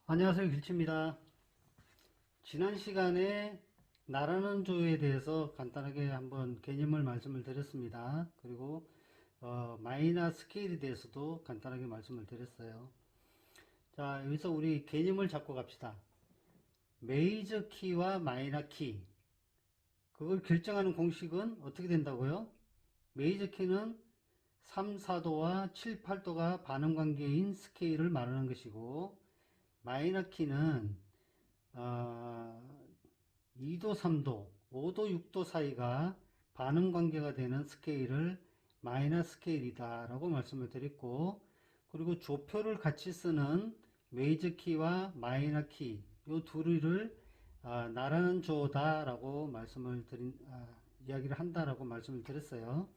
안녕하세요, 길치입니다. 지난 시간에 나라는 조에 대해서 간단하게 한번 개념을 말씀을 드렸습니다. 그리고 마이너 스케일에 대해서도 간단하게 말씀을 드렸어요. 자, 여기서 우리 개념을 잡고 갑시다. 메이저 키와 마이너 키, 그걸 결정하는 공식은 어떻게 된다고요? 메이저 키는 3, 4도와 7, 8도가 반응 관계인 스케일을 말하는 것이고, 마이너 키는 2도, 3도, 5도, 6도 사이가 반응 관계가 되는 스케일을 마이너 스케일이다 라고 말씀을 드렸고, 그리고 조표를 같이 쓰는 메이저 키와 마이너 키, 이 둘을 나라는 조다 라고 이야기를 한다라고 말씀을 드렸어요.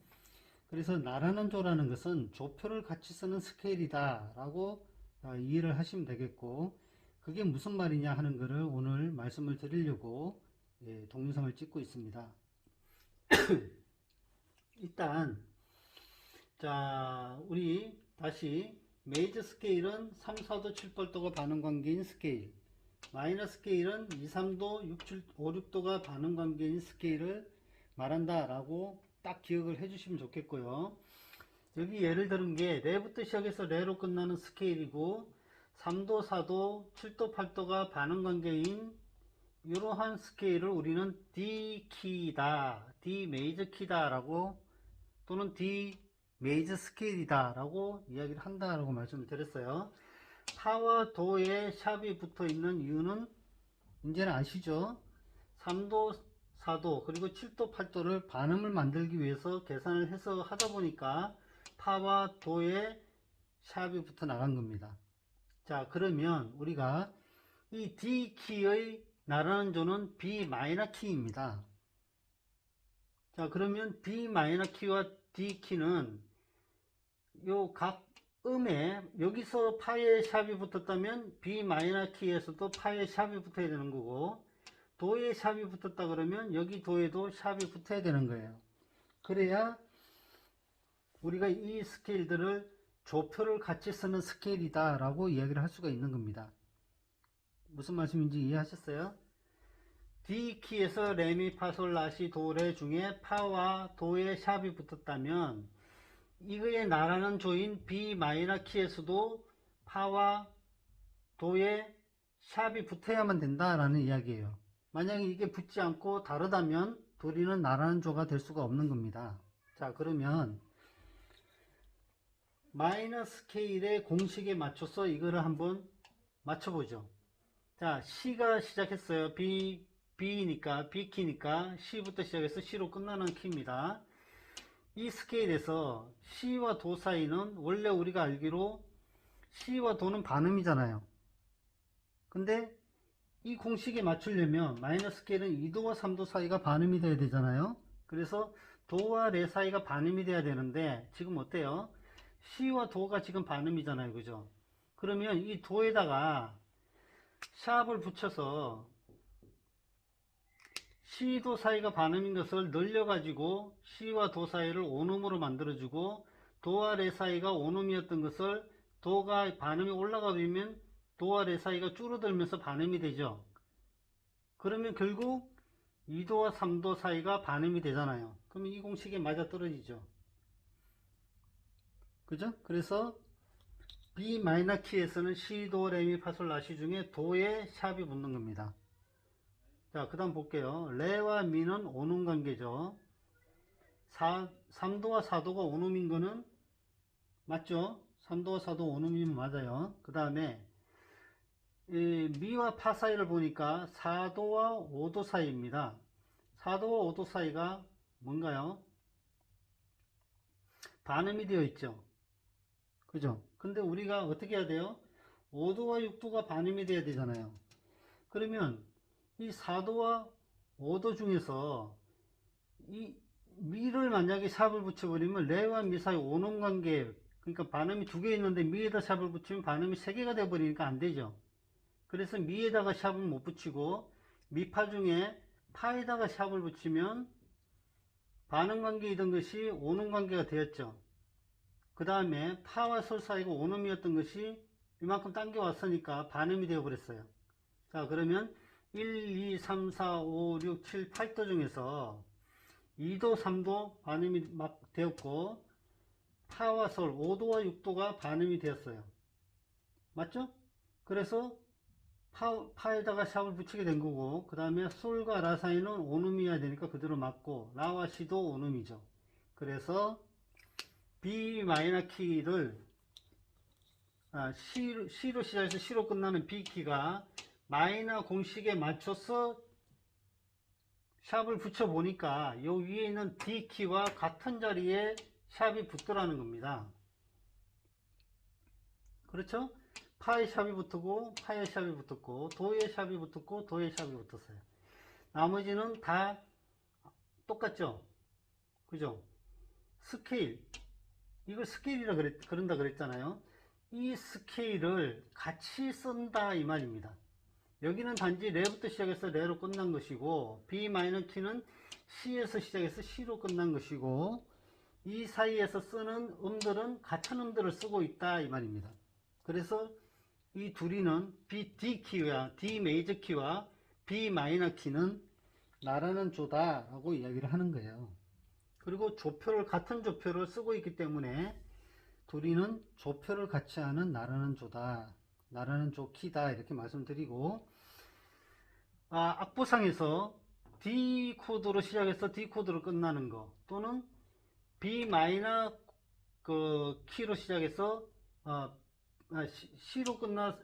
그래서 나라는 조라는 것은 조표를 같이 쓰는 스케일이다 라고 이해를 하시면 되겠고, 그게 무슨 말이냐 하는 것을 오늘 말씀을 드리려고 동영상을 찍고 있습니다. 일단 자, 우리 다시 메이저 스케일은 3, 4도, 7, 8도가 반응 관계인 스케일, 마이너 스케일은 2, 3도, 6, 7, 5, 6도가 반응 관계인 스케일을 말한다 라고 딱 기억을 해 주시면 좋겠고요. 여기 예를 들은 게 레부터 시작해서 레로 끝나는 스케일이고, 3도, 4도, 7도, 8도가 반응 관계인 이러한 스케일을 우리는 D 키다, D 메이저 키다 라고, 또는 D 메이저 스케일이다 라고 이야기를 한다 라고 말씀을 드렸어요. 파와 도에 샵이 붙어 있는 이유는 이제는 아시죠? 3도, 4도, 그리고 7도, 8도를 반음을 만들기 위해서 계산을 해서 하다 보니까 파와 도에 샵이 붙어 나간 겁니다. 자, 그러면 우리가 이 D 키의 나라는 조는 B 마이너 키입니다. 자, 그러면 B 마이너 키와 D 키는 요 각 음에 여기서 파의 샵이 붙었다면 B 마이너 키에서도 파의 샵이 붙어야 되는 거고, 도에 샵이 붙었다 그러면 여기 도에도 샵이 붙어야 되는 거예요. 그래야 우리가 이 스케일들을 조표를 같이 쓰는 스케일이다 라고 이야기를 할 수가 있는 겁니다. 무슨 말씀인지 이해하셨어요? D 키에서 레미 파솔 라시 도 레 중에 파와 도에 샵이 붙었다면 이거의 나라는 조인 B 마이너 키에서도 파와 도에 샵이 붙어야만 된다라는 이야기예요. 만약에 이게 붙지 않고 다르다면 둘이는 나라는 조가 될 수가 없는 겁니다. 자, 그러면 마이너 스케일의 공식에 맞춰서 이거를 한번 맞춰보죠. 자, C가 시작했어요. B니까, B키니까 C부터 시작해서 C로 끝나는 키입니다. 이 스케일에서 C와 도 사이는 원래 우리가 알기로 C와 도는 반음이잖아요. 근데 이 공식에 맞추려면 마이너 스케일은 2도와 3도 사이가 반음이 돼야 되잖아요. 그래서 도와 레 사이가 반음이 돼야 되는데 지금 어때요? C와 도가 지금 반음이잖아요. 그죠? 그러면 이 도에다가 샵을 붙여서 C도 사이가 반음인 것을 늘려가지고 C와 도 사이를 온음으로 만들어주고, 도와 레 사이가 온음이었던 것을 도가 반음이 올라가 버리면 도와 레 사이가 줄어들면서 반음이 되죠. 그러면 결국 2도와 3도 사이가 반음이 되잖아요. 그러면 이 공식에 맞아 떨어지죠. 그죠? 그래서 B 마이너 키에서는 C, 도, 레, 미, 파, 솔, 라, 시 중에 도에 샵이 붙는 겁니다. 자, 그 다음 볼게요. 레와 미는 온음 관계죠. 3도와 4도가 온음인 거는 맞죠? 3도와 4도 온음이면 맞아요. 그 다음에 미와 파 사이를 보니까 4도와 5도 사이입니다. 4도와 5도 사이가 뭔가요? 반음이 되어 있죠. 그죠? 근데 우리가 어떻게 해야 돼요? 5도와 6도가 반음이 돼야 되잖아요. 그러면 이 4도와 5도 중에서 이 미를 만약에 샵을 붙여버리면 레와 미 사이 온음 관계, 그러니까 반음이 두 개 있는데 미에다 샵을 붙이면 반음이 세 개가 돼버리니까 안 되죠. 그래서 미에다가 샵은 못 붙이고 미파 중에 파에다가 샵을 붙이면 반응 관계이던 것이 온음 관계가 되었죠. 그 다음에 파와 솔 사이가 온음이었던 것이 이만큼 당겨 왔으니까 반음이 되어 버렸어요. 자, 그러면 1, 2, 3, 4, 5, 6, 7, 8도 중에서 2도, 3도 반음이 막 되었고, 파와 솔, 5도와 6도가 반음이 되었어요. 맞죠? 그래서 파에다가 샵을 붙이게 된 거고, 그 다음에 솔과 라 사이는 온음이어야 되니까 그대로 맞고, 라와 시도 온음이죠. 그래서 B 마이너 키를 C로 시작해서 C로 끝나는 B 키가 마이너 공식에 맞춰서 샵을 붙여 보니까 요 위에 있는 D 키와 같은 자리에 샵이 붙더라는 겁니다. 그렇죠? 파의 샵이 붙고 파의 샵이 붙었고 도의 샵이 붙었고 도의 샵이 붙었어요. 나머지는 다 똑같죠? 그죠? 스케일, 이걸 스케일이라 그런다 그랬잖아요. 이 스케일을 같이 쓴다 이 말입니다. 여기는 단지 레부터 시작해서 레로 끝난 것이고, B 마이너 키는 C에서 시작해서 C로 끝난 것이고, 이 사이에서 쓰는 음들은 같은 음들을 쓰고 있다 이 말입니다. 그래서 이 둘이는 D 키와 D 메이저 키와 B 마이너 키는 나라는 조다 라고 이야기를 하는 거예요. 그리고 조표를 같은 조표를 쓰고 있기 때문에 둘이는 조표를 같이 하는 나라는 조다, 나라는 조 키다 이렇게 말씀드리고, 악보상에서 D 코드로 시작해서 D 코드로 끝나는 거, 또는 B 마이너 그 키로 시작해서 C로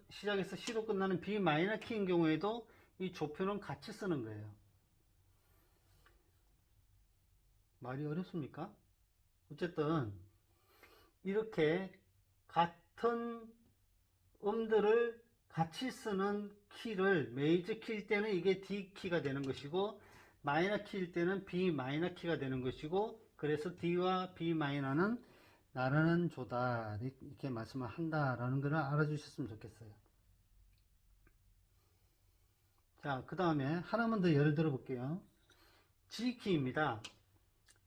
시작해서 C로 끝나는 B 마이너 키인 경우에도 이 조표는 같이 쓰는 거예요. 말이 어렵습니까? 어쨌든 이렇게 같은 음들을 같이 쓰는 키를 메이저 키일 때는 이게 D 키가 되는 것이고, 마이너 키일 때는 B 마이너 키가 되는 것이고, 그래서 D와 B 마이너는 나라는 조다 이렇게 말씀을 한다라는 것을 알아주셨으면 좋겠어요. 자, 그 다음에 하나만 더 예를 들어 볼게요. G키입니다.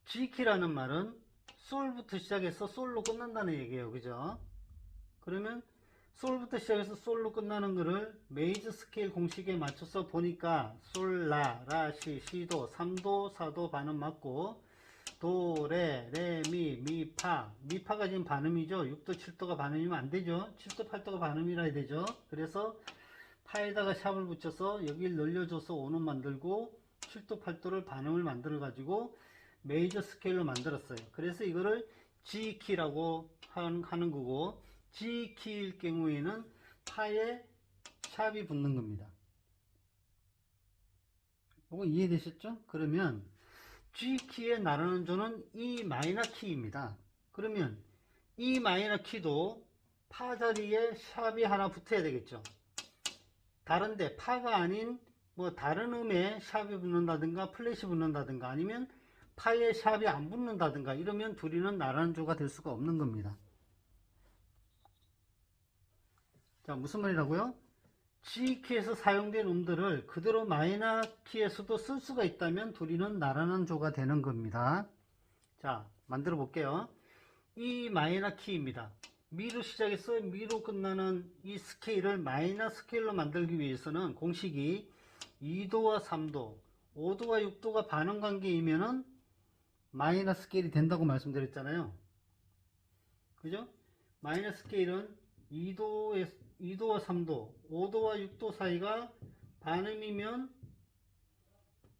G키라는 말은 솔부터 시작해서 솔로 끝난다는 얘기예요. 그죠? 그러면 솔부터 시작해서 솔로 끝나는 것을 메이저 스케일 공식에 맞춰서 보니까 솔, 라, 시, 시도, 3도, 4도 반음 맞고, 도, 레, 미, 파. 미파가 지금 반음이죠. 6도, 7도가 반음이면 안 되죠. 7도, 8도가 반음이라 해야 되죠. 그래서 파에다가 샵을 붙여서 여기를 늘려줘서 오는 만들고, 7도, 8도를 반음을 만들어 가지고 메이저 스케일로 만들었어요. 그래서 이거를 G키라고 하는 거고, G키일 경우에는 파에 샵이 붙는 겁니다. 이거 이해되셨죠? 그러면 G키의 나라는 조는 E 마이너 키입니다. 그러면 E 마이너 키도 파 자리에 샵이 하나 붙어야 되겠죠. 다른데 파가 아닌 뭐 다른 음에 샵이 붙는다든가 플랫이 붙는다든가 아니면 파에 샵이 안 붙는다든가 이러면 둘이는 나라는 조가 될 수가 없는 겁니다. 자, 무슨 말이라고요? G키에서 사용된 음들을 그대로 마이너 키에서도 쓸 수가 있다면 둘이는 나라는 조가 되는 겁니다. 자, 만들어 볼게요. 이 마이너 키입니다. 미로 시작해서 미로 끝나는 이 스케일을 마이너 스케일로 만들기 위해서는 공식이 2도와 3도, 5도와 6도가 반응 관계이면은 마이너 스케일이 된다고 말씀드렸잖아요. 그죠? 마이너 스케일은 2도와 3도, 5도와 6도 사이가 반음이면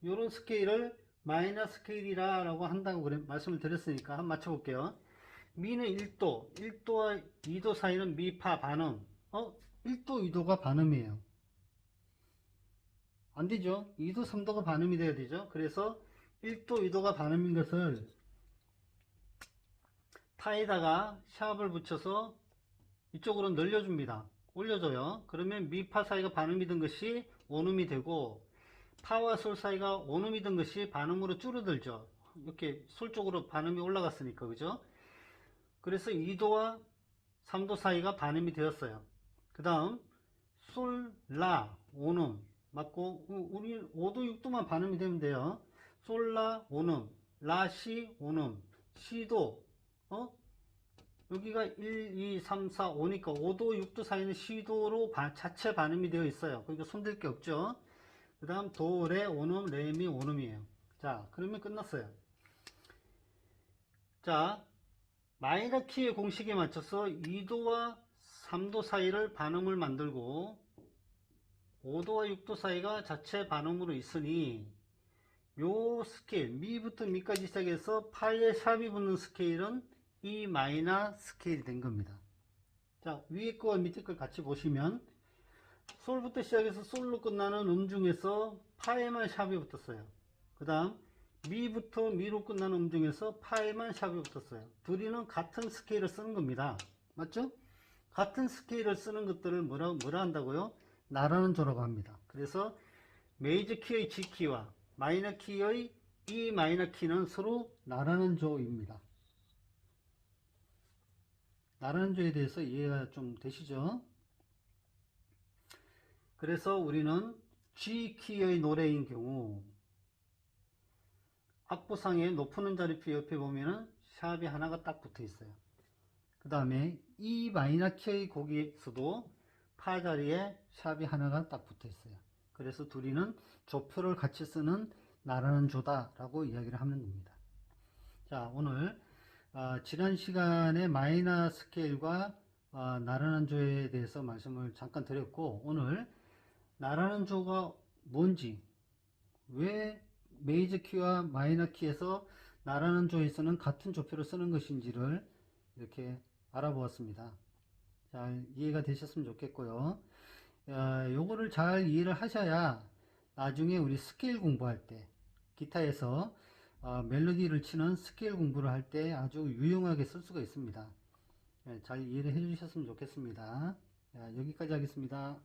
이런 스케일을 마이너 스케일이라 라고 한다고 말씀을 드렸으니까 한번 맞춰볼게요. 미는 1도, 1도와 2도 사이는 미파 반음. 1도, 2도가 반음이에요. 안 되죠? 2도, 3도가 반음이 돼야 되죠? 그래서 1도, 2도가 반음인 것을 타에다가 샵을 붙여서 이쪽으로 늘려줍니다. 올려줘요. 그러면 미파 사이가 반음이 든 것이 온음이 되고, 파와 솔 사이가 온음이 든 것이 반음으로 줄어들죠. 이렇게 솔 쪽으로 반음이 올라갔으니까, 그죠? 그래서 2도와 3도 사이가 반음이 되었어요. 그 다음 솔, 라, 온음 맞고, 우리 5도, 6도만 반음이 되면 돼요. 솔, 라, 온음, 라, 시, 온음, 시도 여기가 1, 2, 3, 4, 5니까 5도, 6도 사이는 시도로 자체 반음이 되어 있어요. 그러니까 손댈 게 없죠. 그 다음 도, 레, 오놈, 레, 미, 오놈이에요. 자, 그러면 끝났어요. 자, 마이너 키의 공식에 맞춰서 2도와 3도 사이를 반음을 만들고 5도와 6도 사이가 자체 반음으로 있으니 요 스케일, 미부터 미까지 시작해서 파에 샵이 붙는 스케일은 E 마이너 스케일이 된 겁니다. 자, 위에 거와 밑에 걸 같이 보시면 솔부터 시작해서 솔로 끝나는 중에서 파에만 샵이 붙었어요. 그 다음 미부터 미로 끝나는 중에서 파에만 샵이 붙었어요. 둘이는 같은 스케일을 쓰는 겁니다. 맞죠? 같은 스케일을 쓰는 것들을 뭐라 한다고요? 나라는 조라고 합니다. 그래서 메이저 키의 G 키와 마이너 키의 E 마이너 키는 서로 나라는 조입니다. 나라는 조에 대해서 이해가 좀 되시죠? 그래서 우리는 G 키의 노래인 경우 악보상의 높은 음자리표 옆에 보면은 샵이 하나가 딱 붙어 있어요. 그 다음에 E 마이너 키의 곡에서도 파 자리에 샵이 하나가 딱 붙어 있어요. 그래서 둘이는 조표를 같이 쓰는 나라는 조다 라고 이야기를 하는 겁니다. 자, 오늘 지난 시간에 마이너 스케일과 나라는 조에 대해서 말씀을 잠깐 드렸고, 오늘 나라는 조가 뭔지, 왜 메이저 키와 마이너 키에서 나라는 조에서는 같은 조표를 쓰는 것인지를 이렇게 알아보았습니다. 잘 이해가 되셨으면 좋겠고요. 요거를 잘 이해를 하셔야 나중에 우리 스케일 공부할 때 기타에서 멜로디를 치는 스케일 공부를 할 때 아주 유용하게 쓸 수가 있습니다. 잘 이해를 해 주셨으면 좋겠습니다. 여기까지 하겠습니다.